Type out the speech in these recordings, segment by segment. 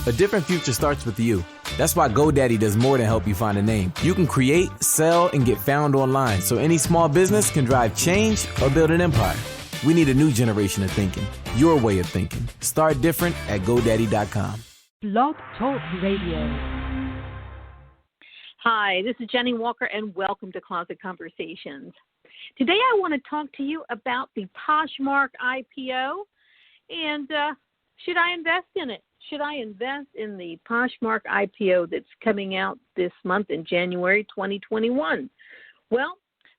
A different future starts with you. That's why GoDaddy does more than help you find a name. You can create, sell, and get found online so any small business can drive change or build an empire. We need a new generation of thinking, your way of thinking. Start different at GoDaddy.com. Blog Talk Radio. Hi, this is Jennie Walker, and welcome to Closet Conversations. Today I want to talk to you about the Poshmark IPO, and should I invest in it? Should I invest in the Poshmark IPO that's coming out this month in January 2021? Well,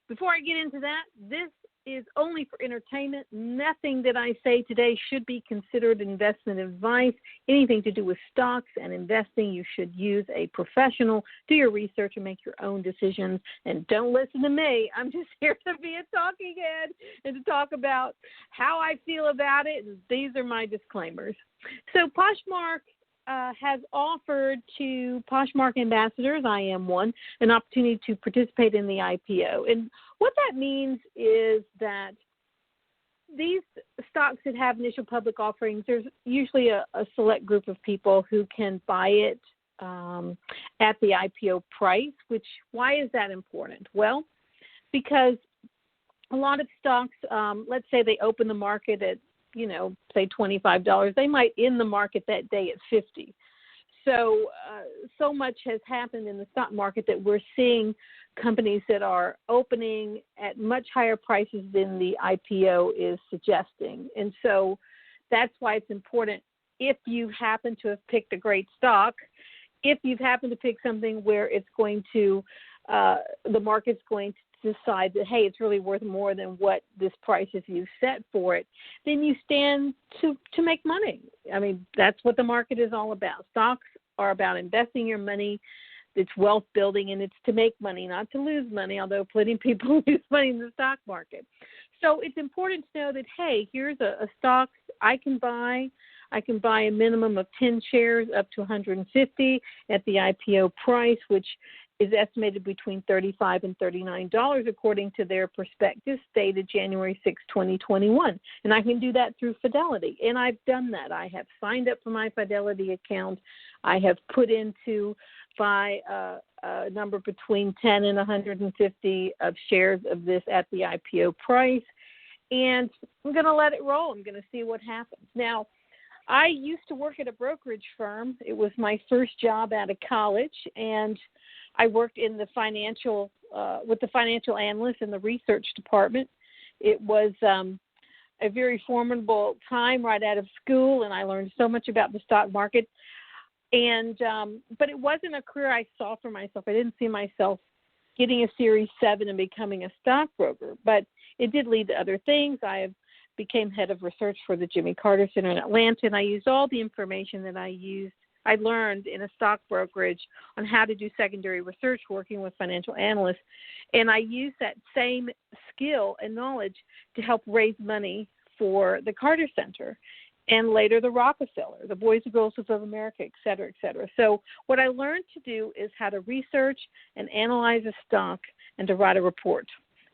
before I get into that, this is only for entertainment. Nothing that I say today should be considered investment advice. Anything to do with stocks and investing, you should use a professional. Do your research and make your own decisions. And don't listen to me. I'm just here to be a talking head and to talk about how I feel about it. And these are my disclaimers. So Poshmark has offered to Poshmark ambassadors, I am one, an opportunity to participate in the IPO. And what that means is that these stocks that have initial public offerings, there's usually a select group of people who can buy it at the IPO price, why is that important? Well, because a lot of stocks, let's say they open the market at say $25, they might end the market that day at $50. So much has happened in the stock market that we're seeing companies that are opening at much higher prices than the IPO is suggesting. And so that's why it's important, if you happen to have picked a great stock, if you've happened to pick something where it's going to, the market's going to decide that, hey, it's really worth more than what this price is you set for it, then you stand to make money. I mean, that's what the market is all about. Stocks are about investing your money. It's wealth building, and it's to make money, not to lose money, although plenty of people lose money in the stock market. So it's important to know that, hey, here's a stock I can buy. I can buy a minimum of 10 shares up to 150 at the IPO price, which is estimated between $35 and $39 according to their prospectus dated January 6, 2021. And I can do that through Fidelity. And I've done that. I have signed up for my Fidelity account. I have put in to buy a number between 10 and 150 of shares of this at the IPO price. And I'm going to let it roll. I'm going to see what happens. Now, I used to work at a brokerage firm. It was my first job out of college, and I worked in the with the financial analyst in the research department. It was a very formidable time right out of school, and I learned so much about the stock market. And but it wasn't a career I saw for myself. I didn't see myself getting a Series 7 and becoming a stockbroker, but it did lead to other things. I became head of research for the Jimmy Carter Center in Atlanta, and I used all the information that I learned in a stock brokerage on how to do secondary research working with financial analysts. And I used that same skill and knowledge to help raise money for the Carter Center and later the Rockefeller, the Boys and Girls of America, et cetera, et cetera. So what I learned to do is how to research and analyze a stock and to write a report,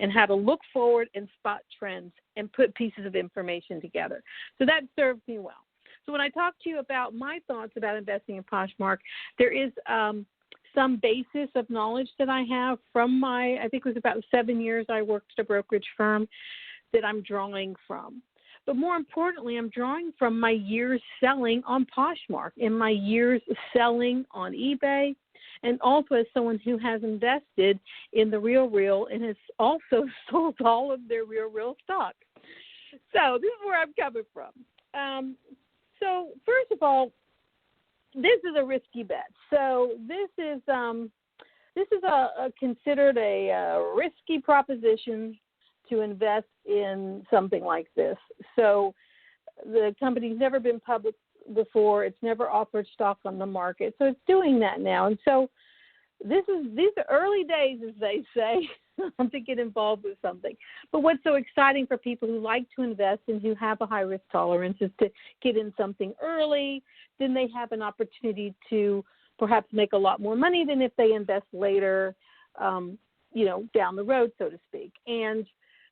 and how to look forward and spot trends and put pieces of information together. So that served me well. So when I talk to you about my thoughts about investing in Poshmark, there is some basis of knowledge that I have from I think it was about 7 years I worked at a brokerage firm that I'm drawing from. But more importantly, I'm drawing from my years selling on Poshmark and my years selling on eBay, and also as someone who has invested in the RealReal and has also sold all of their RealReal stock. So this is where I'm coming from. So first of all, this is a risky bet. So this is considered a risky proposition to invest in something like this. So the company's never been public before. It's never offered stock on the market. So it's doing that now. And so these are early days, as they say, to get involved with something. But what's so exciting for people who like to invest and who have a high risk tolerance is to get in something early. Then they have an opportunity to perhaps make a lot more money than if they invest later, down the road, so to speak. And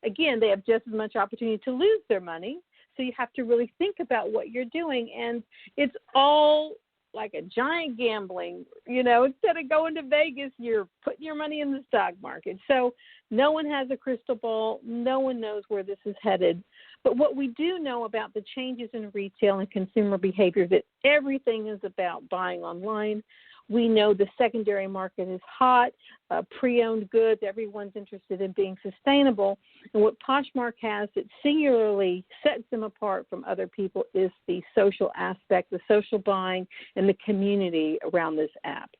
again, they have just as much opportunity to lose their money. So you have to really think about what you're doing. And it's all like a giant gambling, instead of going to Vegas, you're putting your money in the stock market. So no one has a crystal ball. No one knows where this is headed. But what we do know about the changes in retail and consumer behavior, that everything is about buying online. We know the secondary market is hot, pre-owned goods. Everyone's interested in being sustainable. And what Poshmark has that singularly sets them apart from other people is the social aspect, the social buying, and the community around this app.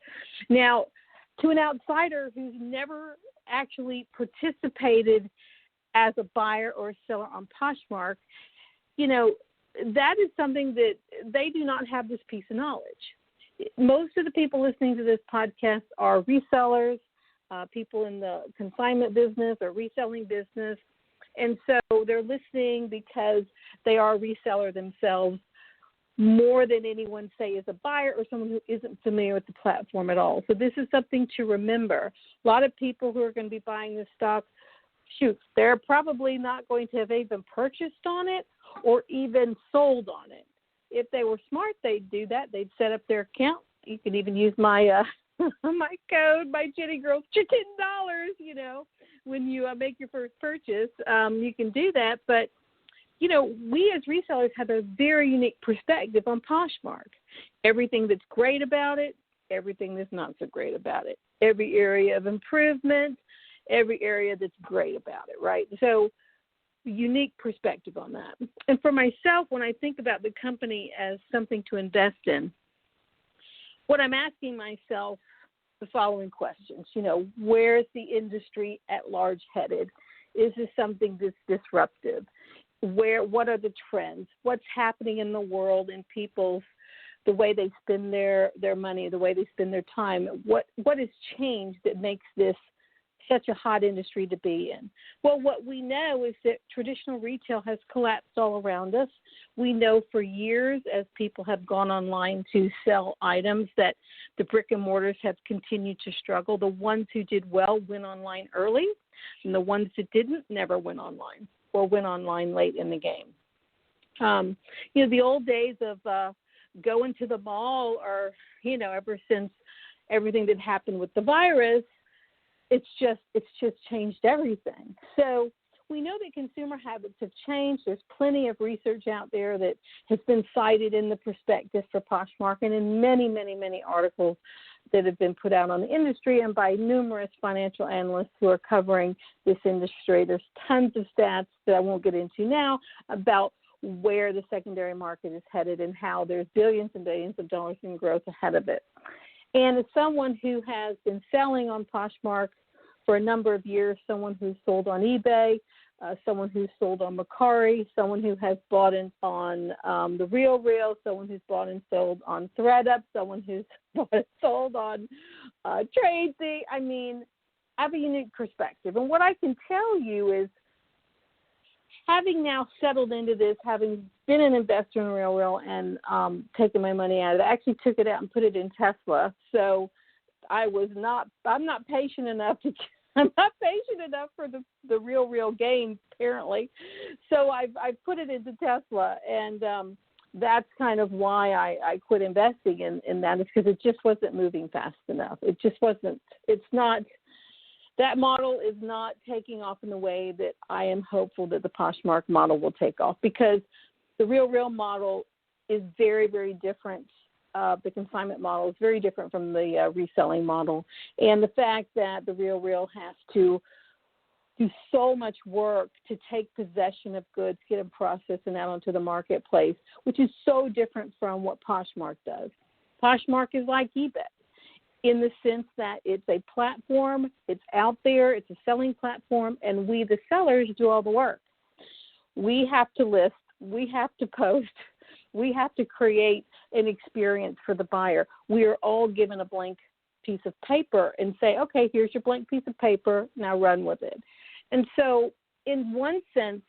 Now, to an outsider who's never actually participated as a buyer or a seller on Poshmark, that is something that they do not have this piece of knowledge. Most of the people listening to this podcast are resellers, people in the consignment business or reselling business. And so they're listening because they are a reseller themselves more than anyone, say, is a buyer or someone who isn't familiar with the platform at all. So this is something to remember. A lot of people who are going to be buying this stock, they're probably not going to have even purchased on it or even sold on it. If they were smart, they'd do that. They'd set up their account. You can even use my my code, my JennieGirl, $10, when you make your first purchase. You can do that. But, we as resellers have a very unique perspective on Poshmark. Everything that's great about it, everything that's not so great about it. Every area of improvement, every area that's great about it, right? So unique perspective on that. And for myself, when I think about the company as something to invest in, what I'm asking myself the following questions. Where's the industry at large headed? Is this something that's disruptive? What are the trends? What's happening in the world and the way they spend their money, the way they spend their time? What has changed that makes this such a hot industry to be in? Well, what we know is that traditional retail has collapsed all around us. We know for years, as people have gone online to sell items, that the brick and mortars have continued to struggle. The ones who did well went online early, and the ones that didn't never went online or went online late in the game. The old days of going to the mall, or ever since everything that happened with the virus, it's just changed everything. So we know that consumer habits have changed. There's plenty of research out there that has been cited in the prospectus for Poshmark and in many, many, many articles that have been put out on the industry and by numerous financial analysts who are covering this industry. There's tons of stats that I won't get into now about where the secondary market is headed and how there's billions and billions of dollars in growth ahead of it. And as someone who has been selling on Poshmark for a number of years, someone who's sold on eBay, someone who's sold on Mercari, someone who has bought in on the RealReal, someone who's bought and sold on ThredUp, someone who's bought and sold on Tradesy. I have a unique perspective. And what I can tell you is, having now settled into this, having been an investor in RealReal and taken my money out of it, I actually took it out and put it in Tesla. So I'm not patient enough for the RealReal game, apparently. So I've put it into Tesla, and that's kind of why I quit investing in that, is because it just wasn't moving fast enough. It just wasn't. That model is not taking off in the way that I am hopeful that the Poshmark model will take off, because the RealReal model is very, very different. The consignment model is very different from the reselling model. And the fact that the RealReal has to do so much work to take possession of goods, get them processed and out onto the marketplace, which is so different from what Poshmark does. Poshmark is like eBay, in the sense that it's a platform, it's out there, it's a selling platform, and we, the sellers, do all the work. We have to list, we have to post, we have to create an experience for the buyer. We are all given a blank piece of paper and say, okay, here's your blank piece of paper, now run with it. And so in one sense,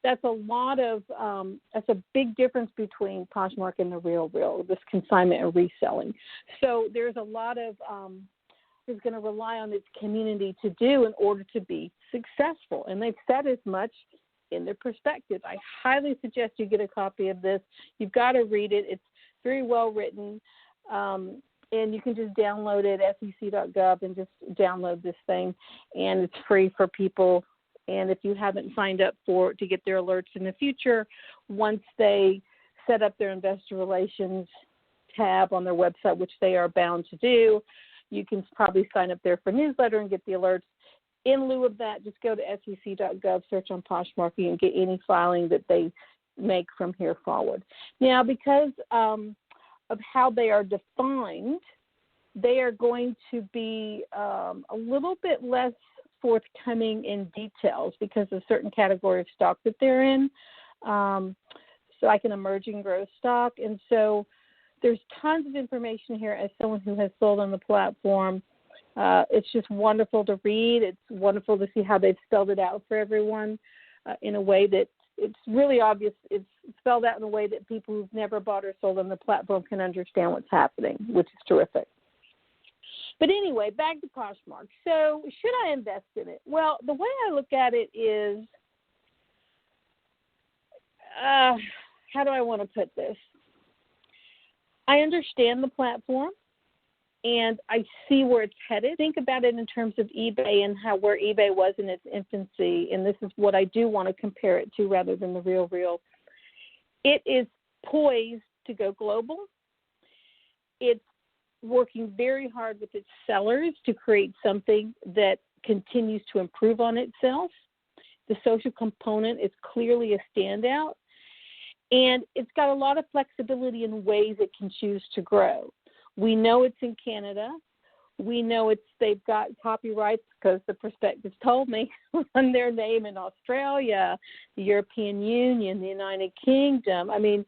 that's a big difference between Poshmark and the RealReal, this consignment and reselling. So there's a lot of is going to rely on its community to do in order to be successful. And they've said as much in their perspective. I highly suggest you get a copy of this. You've got to read it. It's very well written. And you can just download it, sec.gov, and just download this thing. And it's free for people. And if you haven't signed up to get their alerts in the future, once they set up their investor relations tab on their website, which they are bound to do, you can probably sign up there for newsletter and get the alerts. In lieu of that, just go to sec.gov, search on Poshmark, and get any filing that they make from here forward. Now, because of how they are defined, they are going to be a little bit less forthcoming in details because of a certain category of stock that they're in, so like an emerging growth stock. And so there's tons of information here as someone who has sold on the platform. It's just wonderful to read. It's wonderful to see how they've spelled it out for everyone in a way that it's really obvious. It's spelled out in a way that people who've never bought or sold on the platform can understand what's happening, which is terrific. But anyway, back to Poshmark. So should I invest in it? Well, the way I look at it is, how do I want to put this? I understand the platform, and I see where it's headed. Think about it in terms of eBay and where eBay was in its infancy, and this is what I do want to compare it to rather than the real. It is poised to go global. It's working very hard with its sellers to create something that continues to improve on itself. The social component is clearly a standout, and it's got a lot of flexibility in ways it can choose to grow. We know it's in Canada. We know they've got copyrights because the prospectus told me on their name in Australia, the European Union, the United Kingdom. I mean,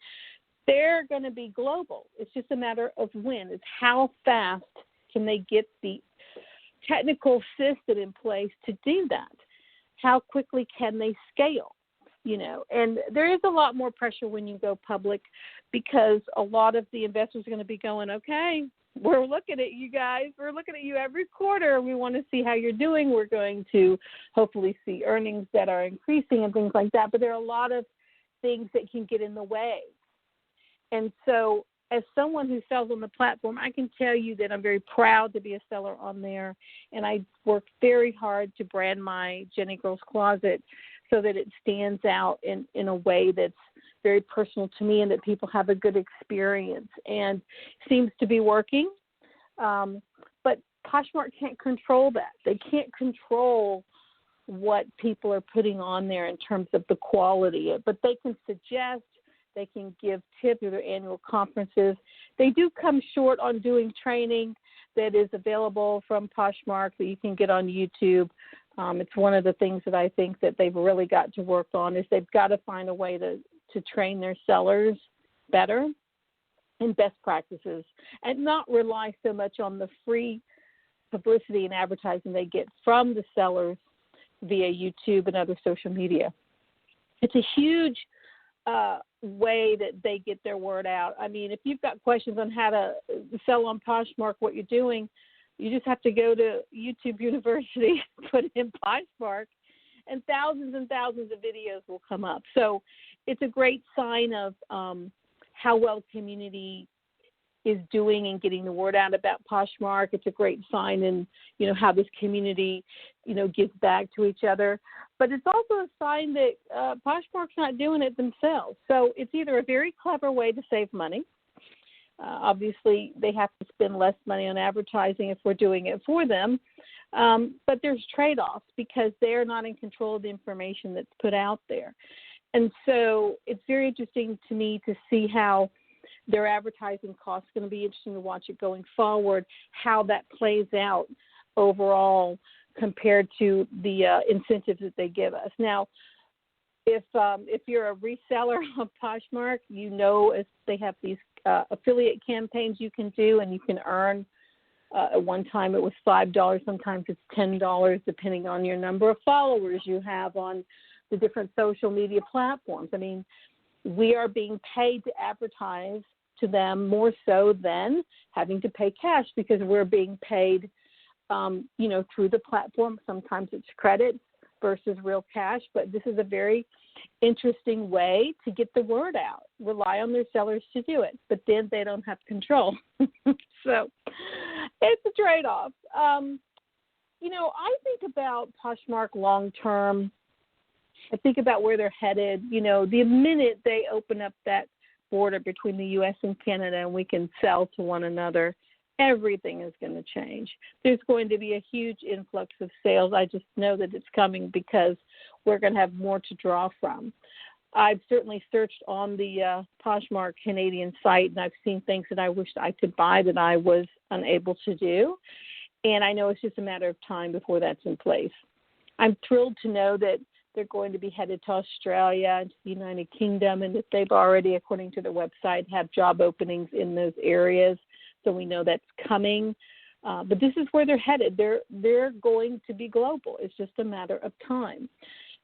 they're going to be global. It's just a matter of when. It's how fast can they get the technical system in place to do that? How quickly can they scale? And there is a lot more pressure when you go public because a lot of the investors are going to be going, okay, we're looking at you guys. We're looking at you every quarter. We want to see how you're doing. We're going to hopefully see earnings that are increasing and things like that. But there are a lot of things that can get in the way. And so as someone who sells on the platform, I can tell you that I'm very proud to be a seller on there. And I work very hard to brand my JennieGirl's Closet so that it stands out in a way that's very personal to me and that people have a good experience, and seems to be working. But Poshmark can't control that. They can't control what people are putting on there in terms of the quality, but they can suggest, they can give tips through their annual conferences. They do come short on doing training that is available from Poshmark that you can get on YouTube. It's one of the things that I think that they've really got to work on is they've got to find a way to train their sellers better in best practices and not rely so much on the free publicity and advertising they get from the sellers via YouTube and other social media. It's a huge way that they get their word out. I mean, if you've got questions on how to sell on Poshmark, what you're doing, you just have to go to YouTube University, put in Poshmark, and thousands of videos will come up. So it's a great sign of how well the community is doing and getting the word out about Poshmark. It's a great sign in, how this community, gives back to each other. But it's also a sign that Poshmark's not doing it themselves. So it's either a very clever way to save money. Obviously, they have to spend less money on advertising if we're doing it for them. But there's trade-offs because they're not in control of the information that's put out there. And so it's very interesting to me to see how their advertising costs going to be interesting to watch it going forward, how that plays out overall compared to the incentives that they give us. Now, if you're a reseller on Poshmark, if they have these affiliate campaigns you can do, and you can earn. At one time it was $5, sometimes it's $10, depending on your number of followers you have on the different social media platforms. I mean, we are being paid to advertise to them more so than having to pay cash because we're being paid, through the platform. Sometimes it's credits versus real cash, but this is a very interesting way to get the word out. Rely on their sellers to do it, but then they don't have control. So it's a trade-off. I think about Poshmark long-term. I think about where they're headed. The minute they open up that border between the U.S. and Canada and we can sell to one another, everything is going to change. There's going to be a huge influx of sales. I just know that it's coming because we're going to have more to draw from. I've certainly searched on the Poshmark Canadian site, and I've seen things that I wished I could buy that I was unable to do. And I know it's just a matter of time before that's in place. I'm thrilled to know that they're going to be headed to Australia and to the United Kingdom, and that they've already, according to their website, have job openings in those areas. So we know that's coming. But this is where they're headed. They're going to be global. It's just a matter of time.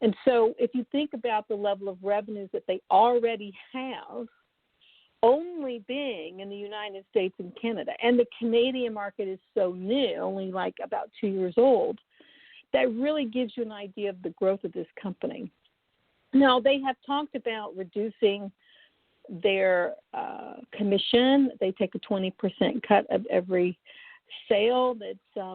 And so if you think about the level of revenues that they already have, only being in the United States and Canada, and the Canadian market is so new, only like about 2 years old, that really gives you an idea of the growth of this company. Now, they have talked about reducing their commission. They take a 20% cut of every sale that's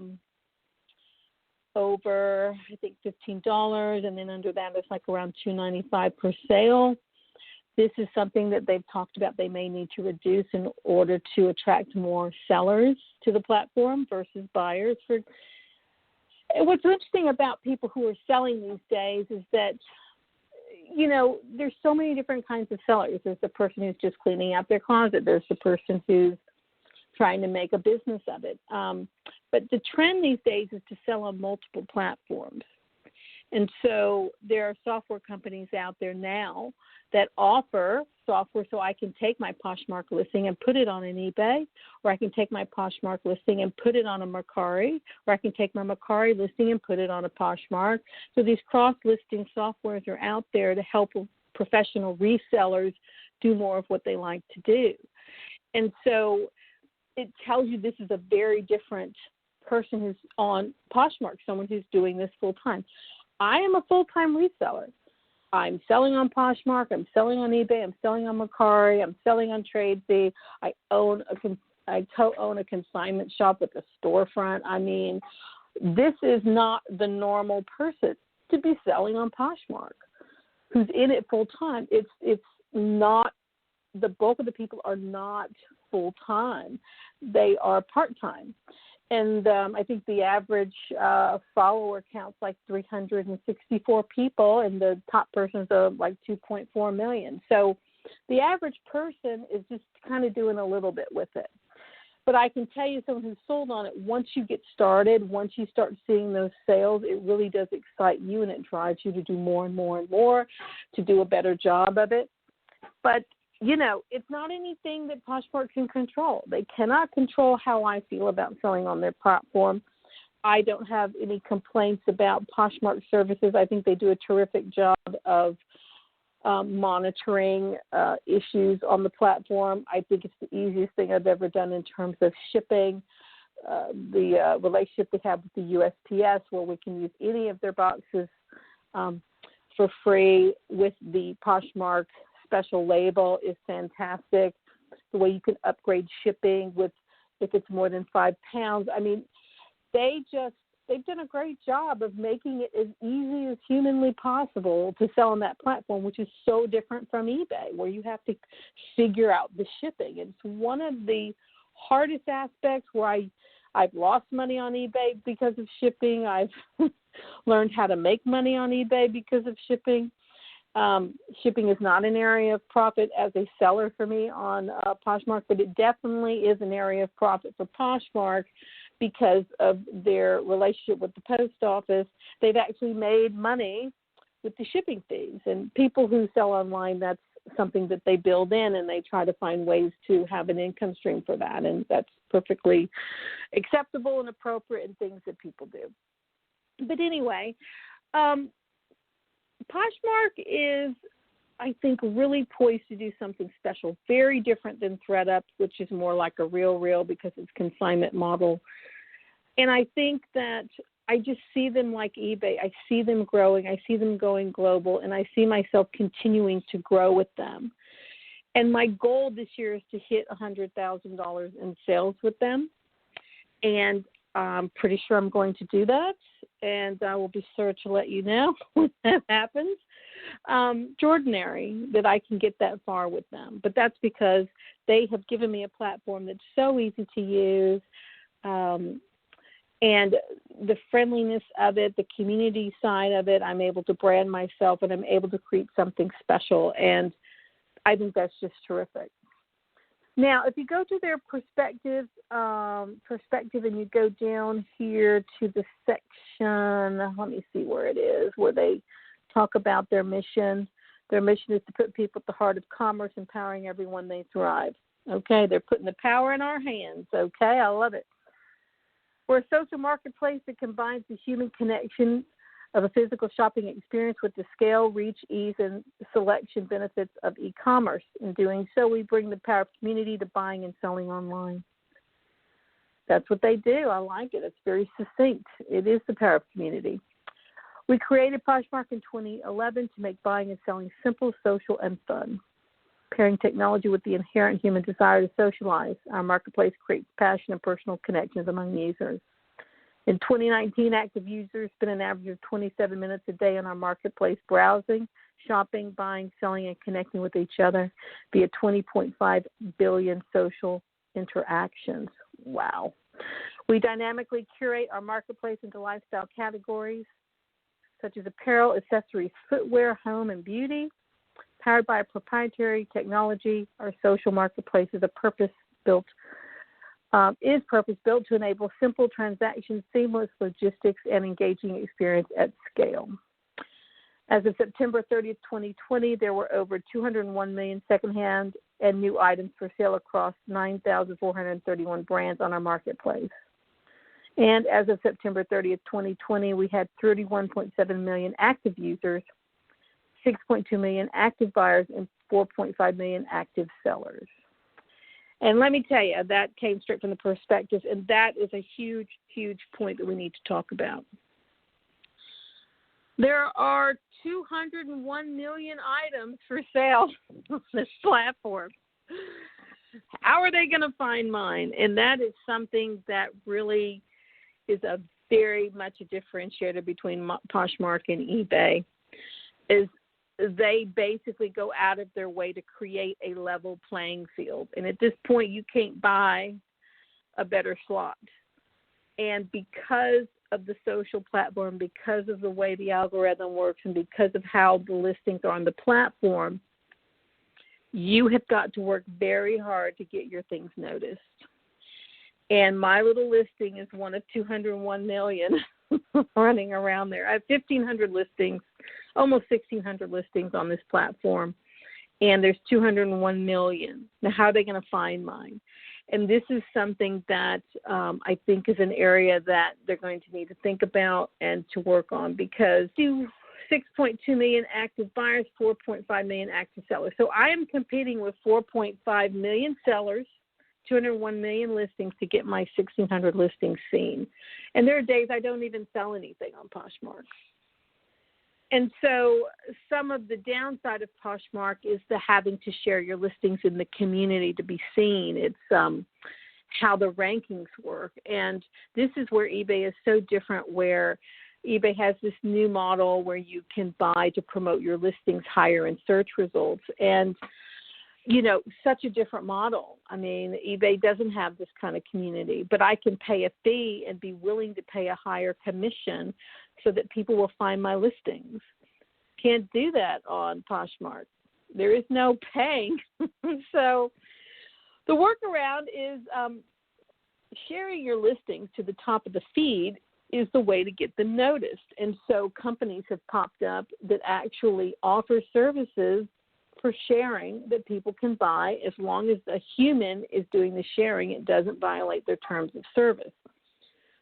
over, I think, $15, and then under that it's like around $2.95 per sale. This is something that they've talked about they may need to reduce in order to attract more sellers to the platform versus buyers. What's interesting about people who are selling these days is that, there's so many different kinds of sellers. There's the person who's just cleaning out their closet. There's the person who's trying to make a business of it. But the trend these days is to sell on multiple platforms. And so there are software companies out there now that offer software so I can take my Poshmark listing and put it on an eBay, or I can take my Poshmark listing and put it on a Mercari, or I can take my Mercari listing and put it on a Poshmark. So these cross-listing softwares are out there to help professional resellers do more of what they like to do. And so it tells you this is a very different person who's on Poshmark, someone who's doing this full-time. I am a full-time reseller. I'm selling on Poshmark. I'm selling on eBay. I'm selling on Mercari. I'm selling on Tradesy. I co-own a consignment shop with a storefront. I mean, this is not the normal person to be selling on Poshmark who's in it full-time. It's not, the bulk of the people are not full-time. They are part-time. And I think the average follower count's like 364 people, and the top person's like 2.4 million. So the average person is just kind of doing a little bit with it. But I can tell you, someone who's sold on it, once you get started, once you start seeing those sales, it really does excite you, and it drives you to do more and more and more, to do a better job of it. But it's not anything that Poshmark can control. They cannot control how I feel about selling on their platform. I don't have any complaints about Poshmark services. I think they do a terrific job of monitoring issues on the platform. I think it's the easiest thing I've ever done in terms of shipping. The relationship they have with the USPS, where we can use any of their boxes for free with the Poshmark special label, is fantastic. The way you can upgrade shipping with, if it's more than 5 pounds. I mean, they've done a great job of making it as easy as humanly possible to sell on that platform, which is so different from eBay, where you have to figure out the shipping. It's one of the hardest aspects where I've lost money on eBay because of shipping. I've learned how to make money on eBay because of shipping. Shipping is not an area of profit as a seller for me on Poshmark, but it definitely is an area of profit for Poshmark because of their relationship with the post office. They've actually made money with the shipping fees, and people who sell online, that's something that they build in, and they try to find ways to have an income stream for that, and that's perfectly acceptable and appropriate and things that people do. But anyway, Poshmark is, I think, really poised to do something special, very different than ThreadUp, which is more like a real because it's consignment model. And I think that I just see them like eBay. I see them growing. I see them going global, and I see myself continuing to grow with them. And my goal this year is to hit $100,000 in sales with them. And I'm pretty sure I'm going to do that. And I will be sure to let you know when that happens. Extraordinary that I can get that far with them. But that's because they have given me a platform that's so easy to use. And the friendliness of it, the community side of it, I'm able to brand myself and I'm able to create something special. And I think that's just terrific. Now, if you go to their perspective and you go down here to the section, let me see where it is, where they talk about their mission. Their mission is to put people at the heart of commerce, empowering everyone they thrive. Okay, they're putting the power in our hands. Okay, I love it. We're a social marketplace that combines the human connection of a physical shopping experience with the scale, reach, ease, and selection benefits of e-commerce. In doing so, we bring the power of community to buying and selling online. That's what they do. I like it. It's very succinct. It is the power of community. We created Poshmark in 2011 to make buying and selling simple, social, and fun. Pairing technology with the inherent human desire to socialize, our marketplace creates passion and personal connections among users. In 2019, active users spent an average of 27 minutes a day on our marketplace browsing, shopping, buying, selling, and connecting with each other via 20.5 billion social interactions. Wow. We dynamically curate our marketplace into lifestyle categories such as apparel, accessories, footwear, home, and beauty. Powered by a proprietary technology, our social marketplace is purpose-built to enable simple transactions, seamless logistics, and engaging experience at scale. As of September 30th, 2020, there were over 201 million secondhand and new items for sale across 9,431 brands on our marketplace. And as of September 30th, 2020, we had 31.7 million active users, 6.2 million active buyers, and 4.5 million active sellers. And let me tell you, that came straight from the perspective, and that is a huge, huge point that we need to talk about. There are 201 million items for sale on this platform. How are they going to find mine? And that is something that really is a very much a differentiator between Poshmark and eBay, is they basically go out of their way to create a level playing field. And at this point, you can't buy a better slot. And because of the social platform, because of the way the algorithm works, and because of how the listings are on the platform, you have got to work very hard to get your things noticed. And my little listing is one of 201 million running around there. I have 1,500 listings, almost 1,600 listings on this platform, and there's 201 million. Now, how are they going to find mine? And this is something that I think is an area that they're going to need to think about and to work on, because 6.2 million active buyers, 4.5 million active sellers. So I am competing with 4.5 million sellers, 201 million listings to get my 1,600 listings seen. And there are days I don't even sell anything on Poshmark. And so some of the downside of Poshmark is the having to share your listings in the community to be seen. It's how the rankings work. And this is where eBay is so different, where eBay has this new model where you can buy to promote your listings higher in search results. And, you know, such a different model. I mean, eBay doesn't have this kind of community, but I can pay a fee and be willing to pay a higher commission so that people will find my listings. Can't do that on Poshmark. There is no paying. So the workaround is sharing your listings to the top of the feed is the way to get them noticed. And so companies have popped up that actually offer services for sharing that people can buy as long as a human is doing the sharing. It doesn't violate their terms of service.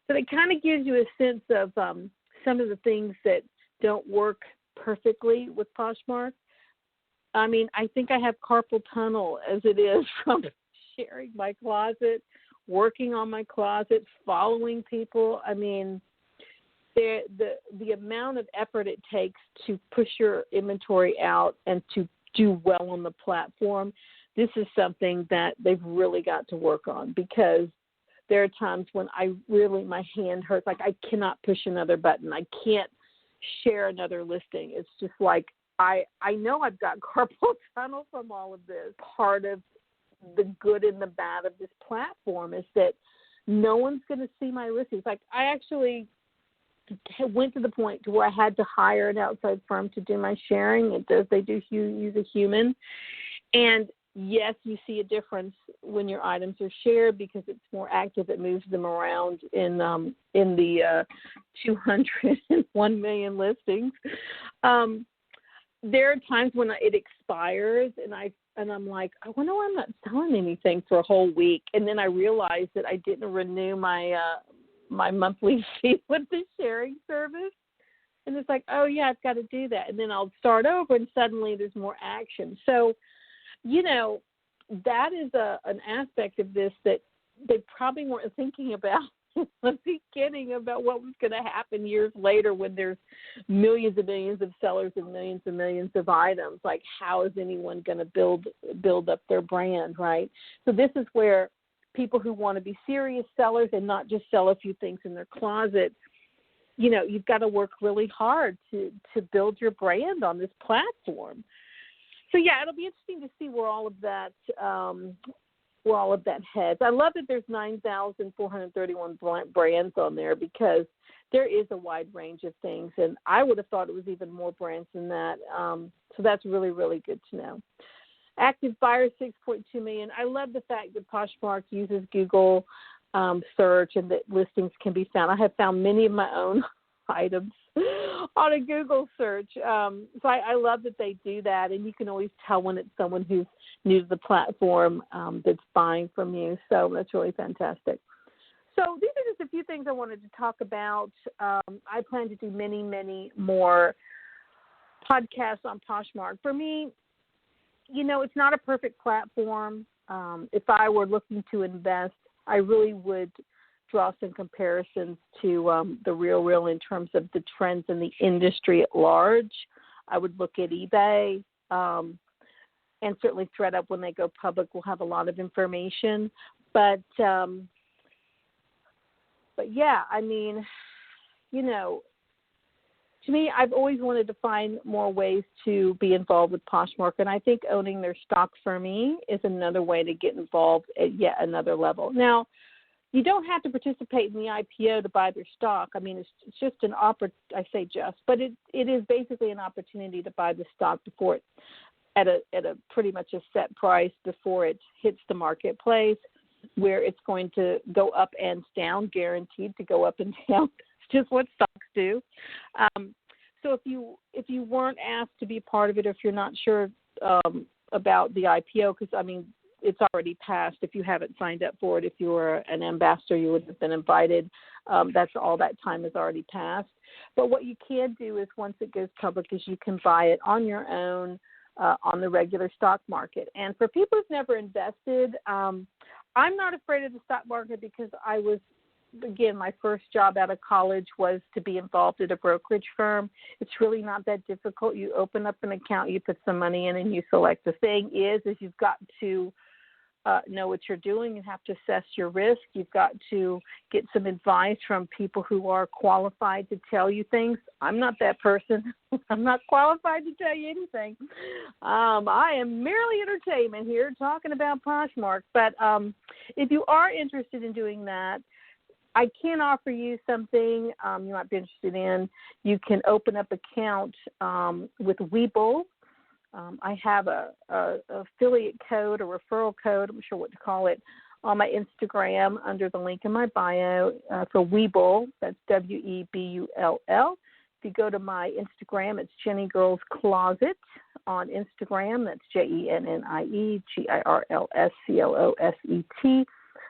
So it kind of gives you a sense of some of the things that don't work perfectly with Poshmark. I mean, I think I have carpal tunnel as it is from sharing my closet, working on my closet, following people. I mean, the amount of effort it takes to push your inventory out and to do well on the platform, this is something that they've really got to work on, because there are times when my hand hurts. Like, I cannot push another button. I can't share another listing. It's just like, I know I've got carpal tunnel from all of this. Part of the good and the bad of this platform is that no one's going to see my listings. Like, I actually went to the point to where I had to hire an outside firm to do my sharing. They do use a human. And yes, you see a difference when your items are shared because it's more active. It moves them around in the 201 million listings. There are times when it expires, and I'm like, I wonder why I'm not selling anything for a whole week. And then I realized that I didn't renew my monthly fee with the sharing service. And it's like, oh yeah, I've got to do that. And then I'll start over, and suddenly there's more action. So, that is an aspect of this that they probably weren't thinking about in the beginning, about what was going to happen years later when there's millions and millions of sellers and millions of items. Like, how is anyone going to build up their brand, right? So this is where people who want to be serious sellers and not just sell a few things in their closet, you've got to work really hard to build your brand on this platform. So yeah, it'll be interesting to see where all of that heads. I love that there's 9,431 brands on there, because there is a wide range of things, and I would have thought it was even more brands than that. So that's really, really good to know. Active buyers, 6.2 million. I love the fact that Poshmark uses Google search and that listings can be found. I have found many of my own items on a Google search. So I love that they do that, and you can always tell when it's someone who's new to the platform that's buying from you. So that's really fantastic. So these are just a few things I wanted to talk about. I plan to do many, many more podcasts on Poshmark. For me, it's not a perfect platform. If I were looking to invest, I really would draw some comparisons to the Real in terms of the trends in the industry at large. I would look at eBay, and certainly ThredUp when they go public will have a lot of information. But yeah, I mean, to me, I've always wanted to find more ways to be involved with Poshmark, and I think owning their stock for me is another way to get involved at yet another level. Now, you don't have to participate in the IPO to buy their stock. I mean, it's just an but it is basically an opportunity to buy the stock before it at a pretty much a set price before it hits the marketplace, where it's going to go up and down, guaranteed to go up and down. It's just what stocks do. So if you weren't asked to be part of it, or if you're not sure about the IPO, because I mean, it's already passed. If you haven't signed up for it, if you were an ambassador, you would have been invited. That's all that time has already passed. But what you can do is, once it goes public, is you can buy it on your own on the regular stock market. And for people who've never invested, I'm not afraid of the stock market, because again, my first job out of college was to be involved at a brokerage firm. It's really not that difficult. You open up an account, you put some money in, and you select. The thing is you've got to know what you're doing. You have to assess your risk. You've got to get some advice from people who are qualified to tell you things. I'm not that person. I'm not qualified to tell you anything. I am merely entertainment here talking about Poshmark. But if you are interested in doing that, I can offer you something you might be interested in. You can open up an account with Webull. I have a affiliate code, a referral code, I'm not sure what to call it, on my Instagram under the link in my bio for Webull. That's WEBULL. If you go to my Instagram, it's JennieGirl's Closet on Instagram. That's JennieGirlsCloset.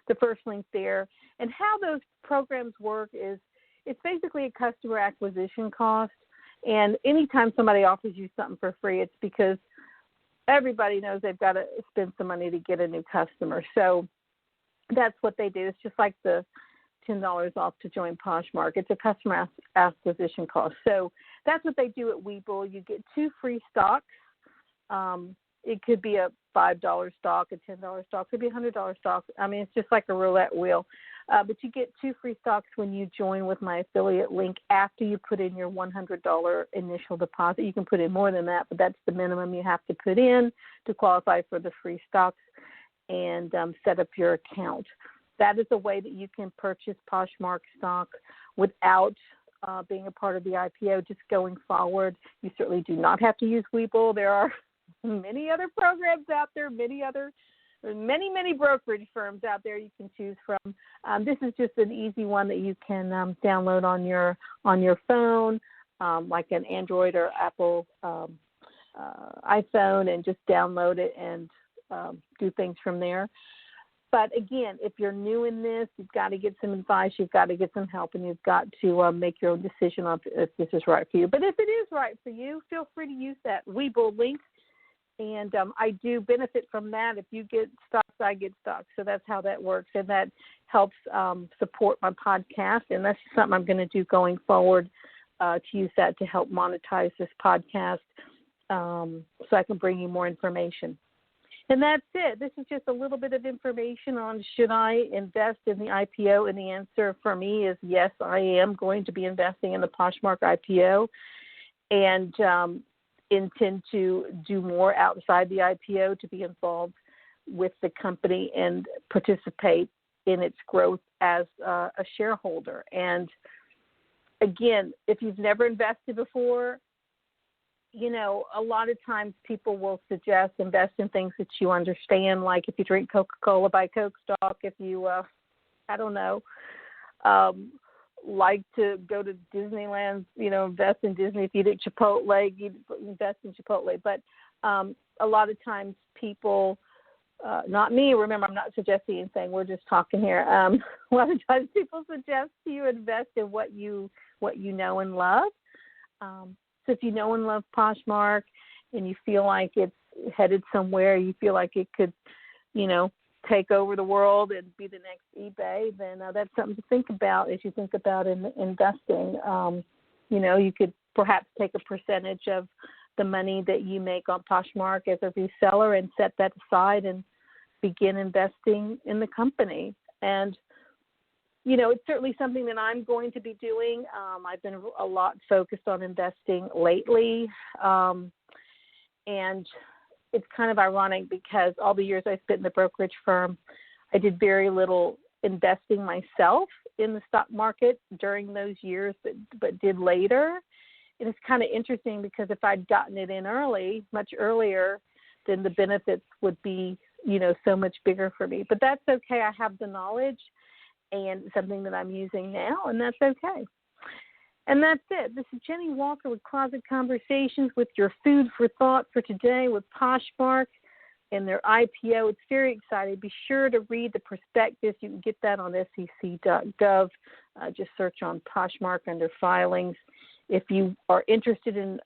The first link there. And how those programs work is it's basically a customer acquisition cost. And anytime somebody offers you something for free, it's because everybody knows they've got to spend some money to get a new customer. So that's what they do. It's just like the $10 off to join Poshmark. It's a customer acquisition cost. So that's what they do at Webull. You get 2 free stocks. It could be a $5 stock, a $10 stock, could be a $100 stock. I mean, it's just like a roulette wheel. But you get 2 free stocks when you join with my affiliate link after you put in your $100 initial deposit. You can put in more than that, but that's the minimum you have to put in to qualify for the free stocks and set up your account. That is a way that you can purchase Poshmark stock without being a part of the IPO. Just going forward, you certainly do not have to use Webull. There are many other programs out there, many brokerage firms out there you can choose from. This is just an easy one that you can download on your phone, like an Android or Apple iPhone, and just download it and do things from there. But again, if you're new in this, you've got to get some advice, you've got to get some help, and you've got to make your own decision on if this is right for you. But if it is right for you, feel free to use that Webull link. And I do benefit from that. If you get stocks, I get stocks. So that's how that works. And that helps support my podcast. And that's something I'm going to do going forward, to use that to help monetize this podcast, so I can bring you more information. And that's it. This is just a little bit of information on should I invest in the IPO. And the answer for me is yes, I am going to be investing in the Poshmark IPO. And intend to do more outside the IPO, to be involved with the company and participate in its growth as a shareholder. And again, if you've never invested before, you know, a lot of times people will suggest invest in things that you understand, like if you drink Coca-Cola, buy Coke stock. If you, like to go to Disneyland, you know, invest in Disney. If you eat Chipotle, you invest in Chipotle. But a lot of times people, not me, remember, I'm not suggesting anything, we're just talking here. A lot of times people suggest you invest in what you know and love. So if you know and love Poshmark and you feel like it's headed somewhere, you feel like it could, you know, take over the world and be the next eBay, then that's something to think about as you think about investing. You know, you could perhaps take a percentage of the money that you make on Poshmark as a reseller and set that aside and begin investing in the company. And, you know, it's certainly something that I'm going to be doing. I've been a lot focused on investing lately. And it's kind of ironic because all the years I spent in the brokerage firm, I did very little investing myself in the stock market during those years, but did later. And it's kind of interesting because if I'd gotten it in early, much earlier, then the benefits would be, you know, so much bigger for me. But that's okay. I have the knowledge and something that I'm using now, and that's okay. And that's it. This is Jennie Walker with Closet Conversations, with your food for thought for today with Poshmark and their IPO. It's very exciting. Be sure to read the prospectus. You can get that on sec.gov. Just search on Poshmark under filings. If you are interested in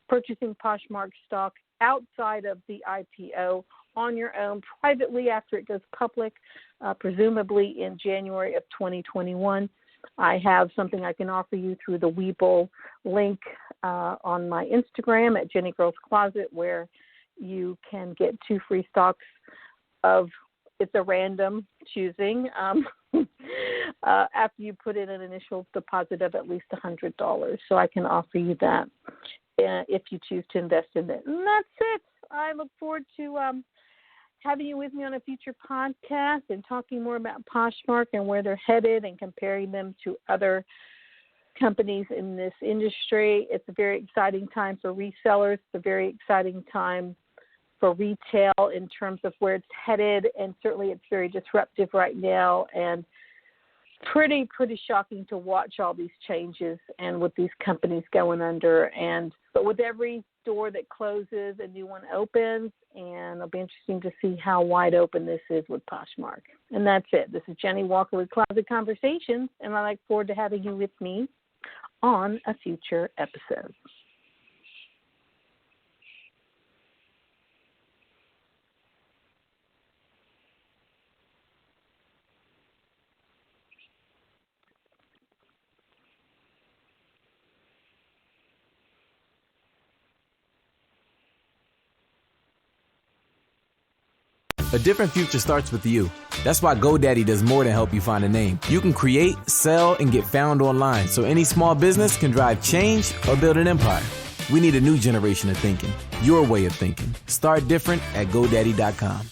purchasing Poshmark stock outside of the IPO on your own, privately after it goes public, presumably in January of 2021, I have something I can offer you through the Webull link on my Instagram at JennieGirl's Closet, where you can get 2 free stocks of, it's a random choosing, after you put in an initial deposit of at least $100. So I can offer you that if you choose to invest in it. And that's it. I look forward to having you with me on a future podcast and talking more about Poshmark and where they're headed and comparing them to other companies in this industry. It's a very exciting time for resellers. It's a very exciting time for retail in terms of where it's headed, and certainly it's very disruptive right now and pretty shocking to watch all these changes and with these companies going under. But with every door that closes, a new one opens, and it'll be interesting to see how wide open this is with Poshmark. And that's it. This is Jennie Walker with Closet Conversations, and I look forward to having you with me on a future episode. A different future starts with you. That's why GoDaddy does more than help you find a name. You can create, sell, and get found online so any small business can drive change or build an empire. We need a new generation of thinking. Your way of thinking. Start different at GoDaddy.com.